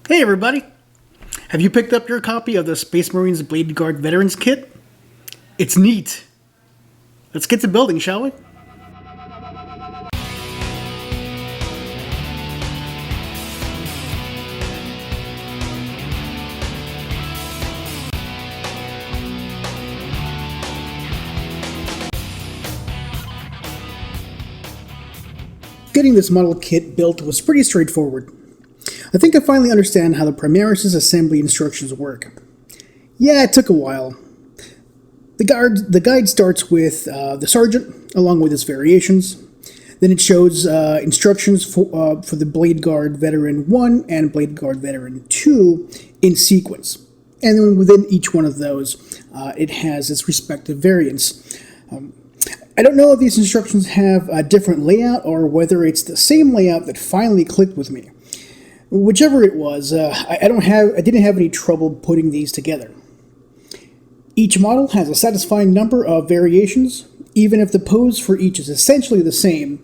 Hey everybody! Have you picked up your copy of the Space Marines Bladeguard Veterans Kit? It's neat! Let's get to building, shall we? Getting this model kit built was pretty straightforward. I think I finally understand how the Primaris' assembly instructions work. Yeah, it took a while. The guide starts with the Sergeant, along with its variations. Then it shows instructions for the Bladeguard Veteran 1 and Bladeguard Veteran 2 in sequence. And then within each one of those, it has its respective variants. I don't know if these instructions have a different layout or whether it's the same layout that finally clicked with me. Whichever it was, I didn't have any trouble putting these together. Each model has a satisfying number of variations, even if the pose for each is essentially the same.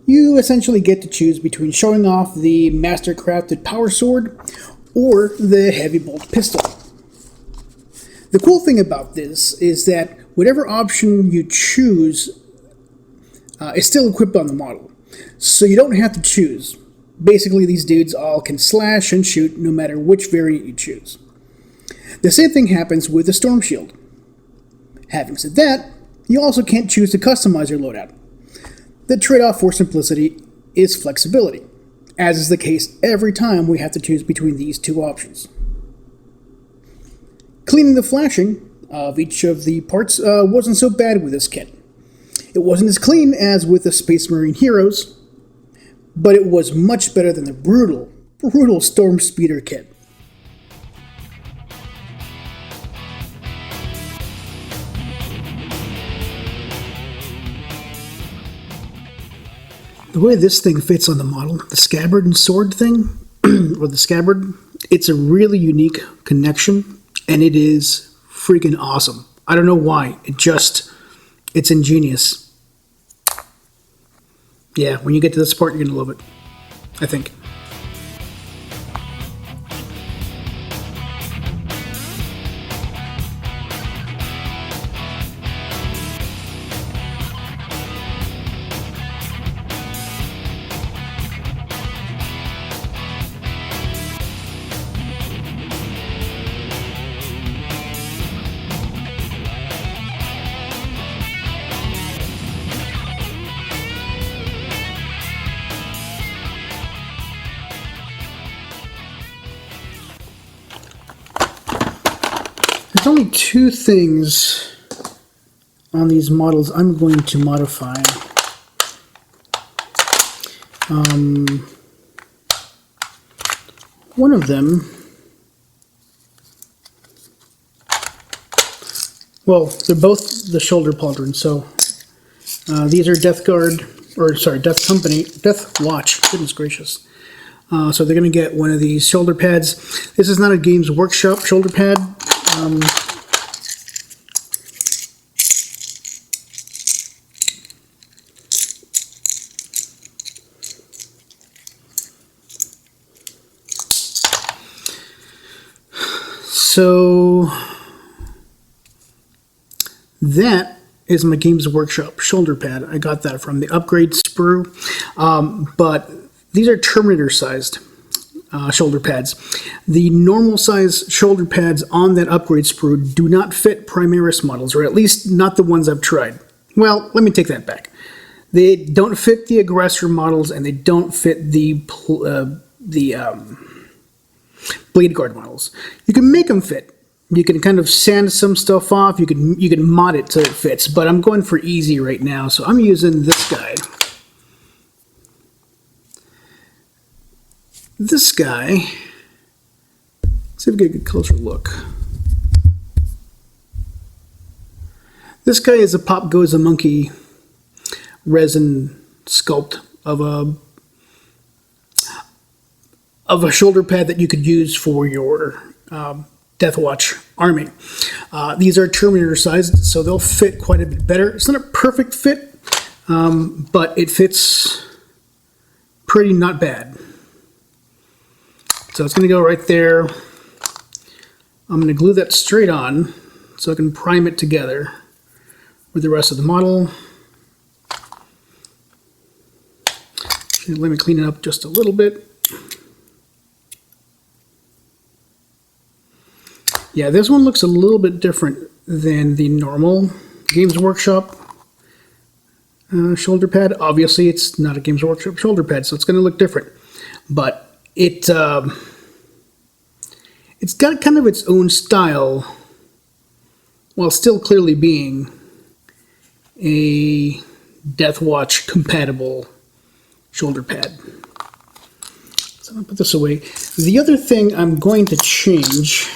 You essentially get to choose between showing off the master-crafted power sword or the heavy bolt pistol. The cool thing about this is that whatever option you choose is still equipped on the model, so you don't have to choose. Basically, these dudes all can slash and shoot no matter which variant you choose. The same thing happens with the Storm Shield. Having said that, you also can't choose to customize your loadout. The trade-off for simplicity is flexibility, as is the case every time we have to choose between these two options. Cleaning the flashing of each of the parts wasn't so bad with this kit. It wasn't as clean as with the Space Marine Heroes, but it was much better than the brutal Storm Speeder kit. The way this thing fits on the model, the scabbard and sword thing, or the scabbard, it's a really unique connection, and it is freaking awesome. I don't know why, it's ingenious. Yeah, when you get to this part, you're going to love it, I think. There's only two things on these models I'm going to modify. One of them, well, they're both the shoulder pauldrons, so these are Death Watch, goodness gracious. So they're going to get one of these shoulder pads. This is not a Games Workshop shoulder pad. So that is my Games Workshop shoulder pad. I got that from the upgrade sprue, but these are Terminator sized shoulder pads. The normal size shoulder pads on that upgrade sprue do not fit Primaris models, or at least not the ones I've tried. Well, let me take that back. They don't fit the Aggressor models, and they don't fit the Bladeguard models. You can make them fit. You can kind of sand some stuff off. You can mod it so it fits, but I'm going for easy right now, so I'm using this guy. This guy, let's see if we get a closer look. This guy is a Pop Goes a Monkey resin sculpt of a shoulder pad that you could use for your Death Watch army. These are Terminator sized, so they'll fit quite a bit better. It's not a perfect fit, but it fits pretty not bad. So it's going to go right there. I'm going to glue that straight on so I can prime it together with the rest of the model. Let me clean it up just a little bit. Yeah, this one looks a little bit different than the normal Games Workshop shoulder pad. Obviously, it's not a Games Workshop shoulder pad, so it's going to look different. But it's got kind of its own style, while still clearly being a Deathwatch compatible shoulder pad. So I'm going to put this away. The other thing I'm going to change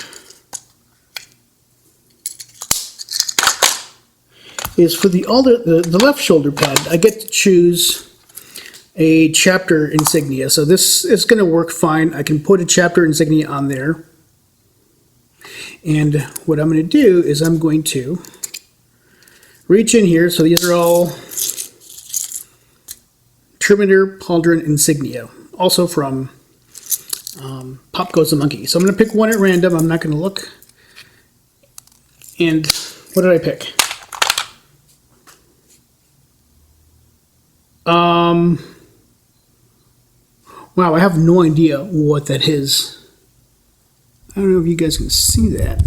is for the left shoulder pad, I get to choose a chapter insignia. So this is going to work fine. I can put a chapter insignia on there. And what I'm going to do is I'm going to reach in here. So these are all Terminator Pauldron insignia, also from Pop Goes the Monkey. So I'm going to pick one at random. I'm not going to look. And what did I pick? Wow, I have no idea what that is. I don't know if you guys can see that.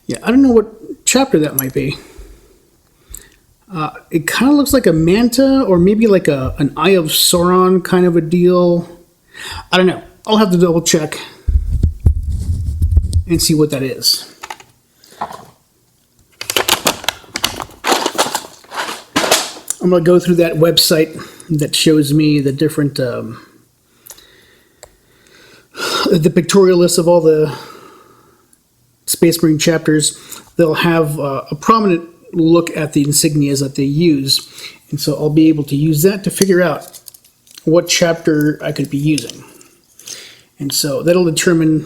Yeah, I don't know what chapter that might be. It kind of looks like a manta, or maybe like an Eye of Sauron kind of a deal. I don't know. I'll have to double check and see what that is. I'm going to go through that website that shows me the different, the pictorial list of all the Space Marine chapters. They'll have a prominent look at the insignias that they use, and so I'll be able to use that to figure out what chapter I could be using. And so that'll determine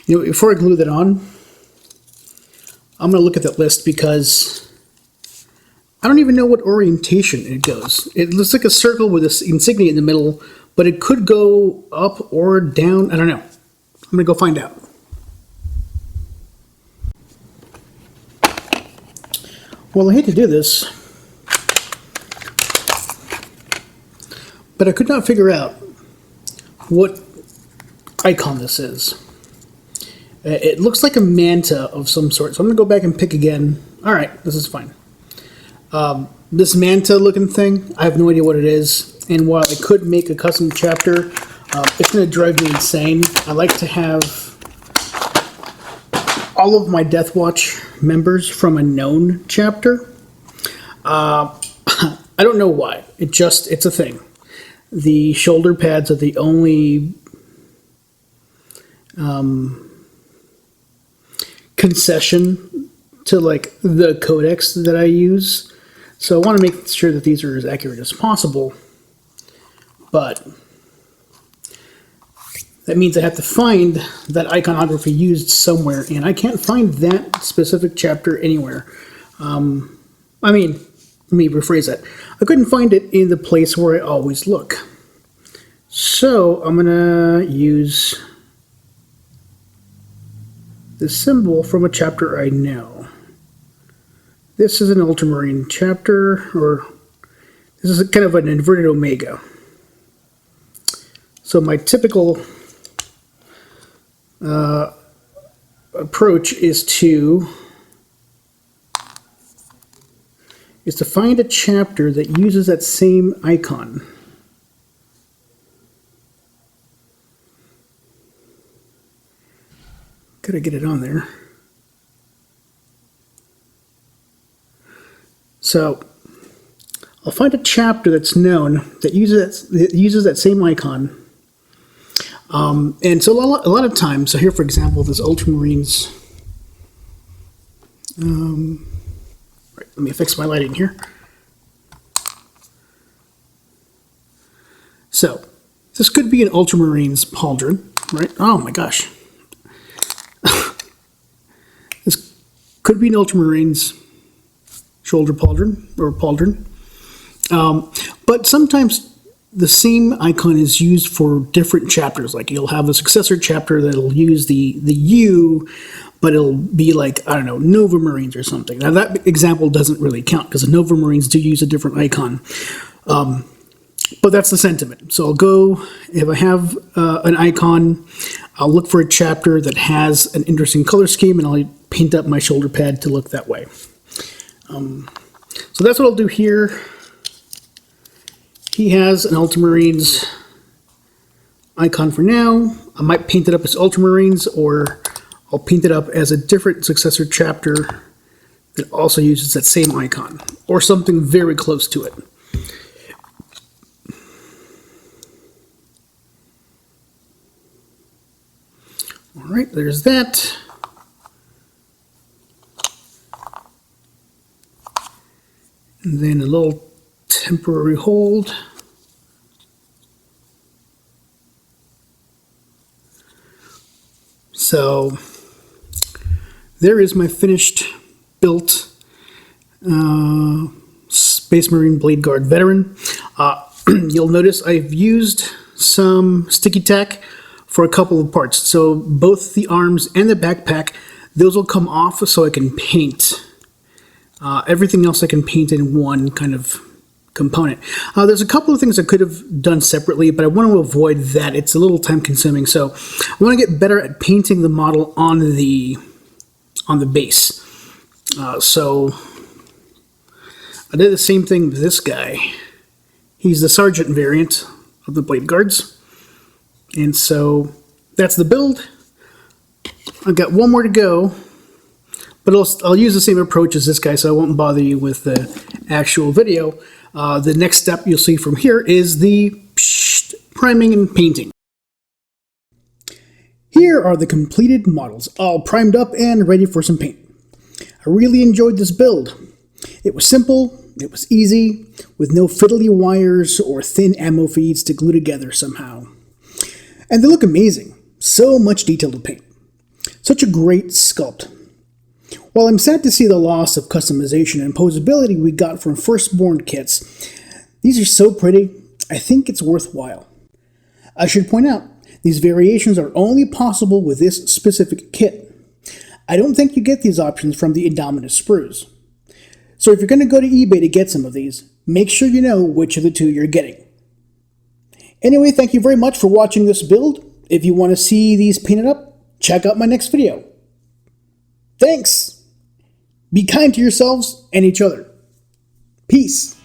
before I glue that on, I'm going to look at that list because I don't even know what orientation it goes. It looks like a circle with this insignia in the middle, but it could go up or down. I don't know. I'm going to go find out. Well, I hate to do this, but I could not figure out what icon this is. It looks like a manta of some sort, so I'm going to go back and pick again. All right, this is fine. This manta-looking thing, I have no idea what it is, and while I could make a custom chapter, it's going to drive me insane. I like to have all of my Deathwatch members from a known chapter. I don't know why. It's a thing. The shoulder pads are the only concession to like the codex that I use. So I want to make sure that these are as accurate as possible. But that means I have to find that iconography used somewhere, and I can't find that specific chapter anywhere. I mean, let me rephrase that. I couldn't find it in the place where I always look. So I'm going to use the symbol from a chapter I know. This is an Ultramarine chapter, or this is kind of an inverted omega. So my typical approach is to find a chapter that uses that same icon. Gotta get it on there. So I'll find a chapter that's known that uses that same icon. And so a lot of times, so here for example, this Ultramarines. Right, let me fix my lighting here. So this could be an Ultramarines pauldron, right? Oh my gosh. Could be an Ultramarines shoulder pauldron. But sometimes the same icon is used for different chapters. Like you'll have a successor chapter that'll use the U, but it'll be like, I don't know, Nova Marines or something. Now that example doesn't really count because the Nova Marines do use a different icon. But that's the sentiment. So I'll go, if I have an icon, I'll look for a chapter that has an interesting color scheme and I'll paint up my shoulder pad to look that way. So that's what I'll do here. He has an Ultramarines icon for now. I might paint it up as Ultramarines, or I'll paint it up as a different successor chapter that also uses that same icon, or something very close to it. All right, there's that. And then a little temporary hold. So there is my finished built Space Marine Bladeguard veteran. You'll notice I've used some sticky tack for a couple of parts. So both the arms and the backpack, those will come off so I can paint. Everything else I can paint in one kind of component. There's a couple of things I could have done separately, but I want to avoid that. It's a little time consuming. So I want to get better at painting the model on the base. So I did the same thing with this guy. He's the Sergeant variant of the Bladeguards. And so that's the build. I've got one more to go, but I'll use the same approach as this guy, so I won't bother you with the actual video. The next step you'll see from here is the priming and painting. Here are the completed models, all primed up and ready for some paint. I really enjoyed this build. It was simple, it was easy, with no fiddly wires or thin ammo feeds to glue together somehow. And they look amazing. So much detail to paint. Such a great sculpt. While I'm sad to see the loss of customization and posability we got from Firstborn kits, these are so pretty, I think it's worthwhile. I should point out, these variations are only possible with this specific kit. I don't think you get these options from the Indominus sprues. So if you're going to go to eBay to get some of these, make sure you know which of the two you're getting. Anyway, thank you very much for watching this build. If you want to see these painted up, check out my next video. Thanks! Be kind to yourselves and each other. Peace!